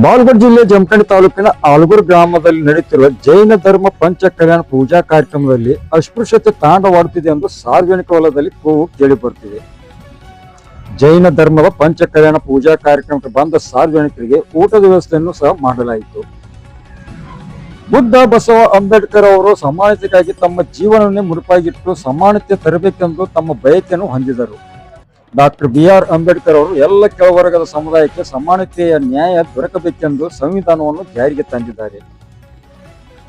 ಬಾಗಲಕೋಟೆ ಜಿಲ್ಲೆ ಜಮಖಂಡಿ ತಾಲೂಕಿನ ಆಲೂರು ಗ್ರಾಮದಲ್ಲಿ ನಡೆಯುತ್ತಿರುವ ಜೈನ ಧರ್ಮ ಪಂಚ ಕಲ್ಯಾಣ ಪೂಜಾ ಕಾರ್ಯಕ್ರಮದಲ್ಲಿ ಅಸ್ಪೃಶ್ಯತೆ ತಾಂಡವಾಡುತ್ತಿದೆ ಎಂದು ಸಾರ್ವಜನಿಕ ವಲಯದಲ್ಲಿ ಕೂಗು ಕೇಳಿಬರುತ್ತಿದೆ. ಜೈನ ಧರ್ಮದ ಪಂಚ ಕಲ್ಯಾಣ ಪೂಜಾ ಕಾರ್ಯಕ್ರಮಕ್ಕೆ ಬಂದ ಸಾರ್ವಜನಿಕರಿಗೆ ಊಟದ ವ್ಯವಸ್ಥೆಯನ್ನು ಸಹ ಮಾಡಲಾಯಿತು. ಬುದ್ಧ ಬಸವ ಅಂಬೇಡ್ಕರ್ ಅವರು ಸಮಾನತೆಗಾಗಿ ತಮ್ಮ ಜೀವನವನ್ನೇ ಮುಡುಪಾಗಿಟ್ಟು ಸಮಾನತೆ ತರಬೇಕೆಂದು ತಮ್ಮ ಬಯಕೆಯನ್ನು ಹೊಂದಿದರು. Doctor B R. ಅಂಬೇಡ್ಕರ್ ಅವರು ಎಲ್ಲ ಕೆಳವರ್ಗದ ಸಮುದಾಯಕ್ಕೆ ಸಮಾನತೆಯ ನ್ಯಾಯ ದೊರಕಬೇಕೆಂದು ಸಂವಿಧಾನವನ್ನು ಜಾರಿಗೆ ತಂದಿದ್ದಾರೆ.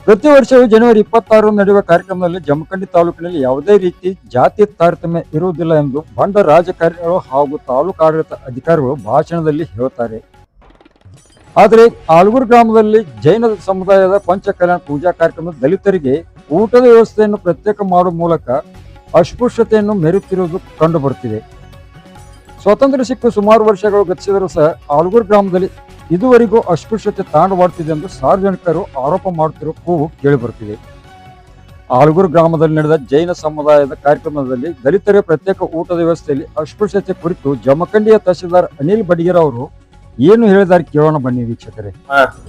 ಪ್ರತಿ ವರ್ಷವೂ ಜನವರಿ 26 ನಡೆಯುವ ಕಾರ್ಯಕ್ರಮದಲ್ಲಿ ಜಮಖಂಡಿ ತಾಲೂಕಿನಲ್ಲಿ ಯಾವುದೇ ರೀತಿ ಜಾತಿ ತಾರತಮ್ಯ ಇರುವುದಿಲ್ಲ ಎಂದು ಬಂಡ ರಾಜಕಾರಣಿಗಳು ಹಾಗೂ ತಾಲೂಕು ಆಡಳಿತ ಅಧಿಕಾರಿಗಳು ಭಾಷಣದಲ್ಲಿ ಹೇಳುತ್ತಾರೆ. ಆದರೆ ಆಲೂರು ಗ್ರಾಮದಲ್ಲಿ ಜೈನ ಸಮುದಾಯದ ಪಂಚ ಕಲ್ಯಾಣ ಪೂಜಾ ಕಾರ್ಯಕ್ರಮದ ದಲಿತರಿಗೆ ಊಟದ ವ್ಯವಸ್ಥೆಯನ್ನು ಪ್ರತ್ಯೇಕ ಮಾಡುವ ಮೂಲಕ ಅಸ್ಪೃಶ್ಯತೆಯನ್ನು ಮೆರೆಯುತ್ತಿರುವುದು ಕಂಡುಬರುತ್ತಿದೆ. ಸ್ವಾತಂತ್ರ್ಯ ಸಿಕ್ಕು ಸುಮಾರು ವರ್ಷಗಳು ಗತಿಸಿದರೂ ಸಹ ಆಲೂರು ಗ್ರಾಮದಲ್ಲಿ ಇದುವರೆಗೂ ಅಸ್ಪೃಶ್ಯತೆ ತಾಂಡವಾಡುತ್ತಿದೆ ಎಂದು ಸಾರ್ವಜನಿಕರು ಆರೋಪ ಮಾಡುತ್ತಿರುವ ಕೂಗು ಕೇಳಿಬರುತ್ತಿದೆ. ಆಲೂರು ಗ್ರಾಮದಲ್ಲಿ ನಡೆದ ಜೈನ ಸಮುದಾಯದ ಕಾರ್ಯಕ್ರಮದಲ್ಲಿ ದಲಿತರಿಗೆ ಪ್ರತ್ಯೇಕ ಊಟದ ವ್ಯವಸ್ಥೆಯಲ್ಲಿ ಅಸ್ಪೃಶ್ಯತೆ ಕುರಿತು ಜಮಖಂಡಿಯ ತಹಶೀಲ್ದಾರ್ ಅನಿಲ್ ಬಡಿಗೇರ್ ಅವರು ಏನು ಹೇಳಿದ್ದಾರೆ ಕೇಳೋಣ ಬನ್ನಿ ವೀಕ್ಷಕರೇ.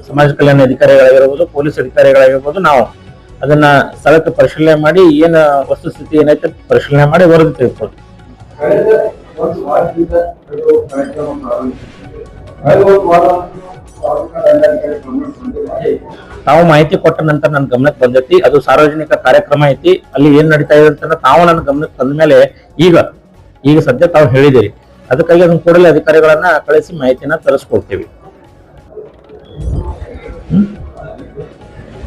ಸಮಾಜ ಕಲ್ಯಾಣ ಅಧಿಕಾರಿಗಳಾಗಿರ್ಬೋದು, ಪೊಲೀಸ್ ಅಧಿಕಾರಿಗಳಾಗಿರ್ಬೋದು, ನಾವು ಅದನ್ನ ಸ್ಥಳಕ್ಕೆ ಪರಿಶೀಲನೆ ಮಾಡಿ ಏನ ವಸ್ತುಸ್ಥಿತಿ ಏನೈತೆ ಪರಿಶೀಲನೆ ಮಾಡಿ ವರದಿ ತೆಗೆದುಕೊಳ್ಳಿ. ತಾವು ಮಾಹಿತಿ ಕೊಟ್ಟ ನಂತರ ನನ್ನ ಗಮನಕ್ಕೆ ಬಂದೈತಿ. ಅದು ಸಾರ್ವಜನಿಕ ಕಾರ್ಯಕ್ರಮ ಐತಿ, ಅಲ್ಲಿ ಏನ್ ನಡೀತಾ ಇದೆ ಅಂತ ತಾವು ನನ್ನ ಗಮನಕ್ಕೆ ಬಂದ ಮೇಲೆ ಈಗ ಸದ್ಯ ತಾವು ಹೇಳಿದಿರಿ. ಅದಕ್ಕಾಗಿ ಅದನ್ನ ಕೂಡಲೇ ಅಧಿಕಾರಿಗಳನ್ನ ಕಳಿಸಿ ಮಾಹಿತಿನ ತರಿಸ್ಕೊಡ್ತೀವಿ.